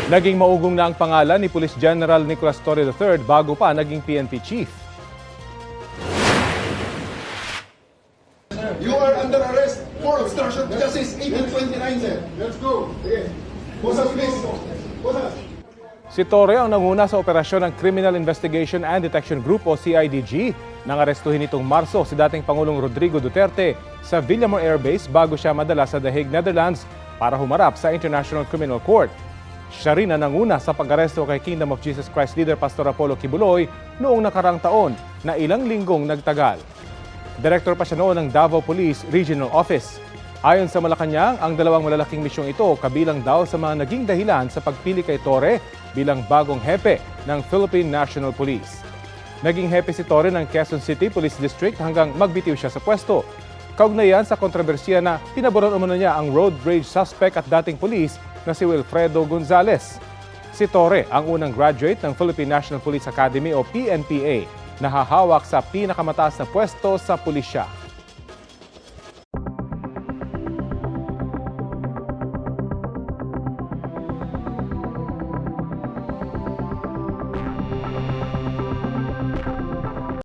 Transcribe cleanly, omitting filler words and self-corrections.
Naging maugong na ang pangalan ni Police General Nicolas Torre III bago pa naging PNP Chief. You are under arrest for obstruction of justice, 1829, sir. Let's go. Okay. Bosa, please. Bosa. Si Torre ang nanguna sa operasyon ng Criminal Investigation and Detection Group o CIDG nang arestuhin nitong Marso si dating Pangulong Rodrigo Duterte sa Villamor Air Base bago siya madala sa The Hague, Netherlands para humarap sa International Criminal Court. Siya rin ang nanguna sa pag-aresto kay Kingdom of Jesus Christ leader Pastor Apollo Kibuloy noong nakarang taon na ilang linggong nagtagal. Direktor pa siya noon ng Davao Police Regional Office. Ayon sa Malacanang, ang dalawang malalaking misyong ito kabilang daw sa mga naging dahilan sa pagpili kay Torre bilang bagong hepe ng Philippine National Police. Naging hepe si Torre ng Quezon City Police District hanggang magbitiw siya sa pwesto. Kaugnayan sa kontrobersiya na pinaboran umano niya ang road rage suspect at dating pulis na si Wilfredo Gonzales. Si Torre ang unang graduate ng Philippine National Police Academy o PNPA na hahawak sa pinakamataas na pwesto sa pulisya.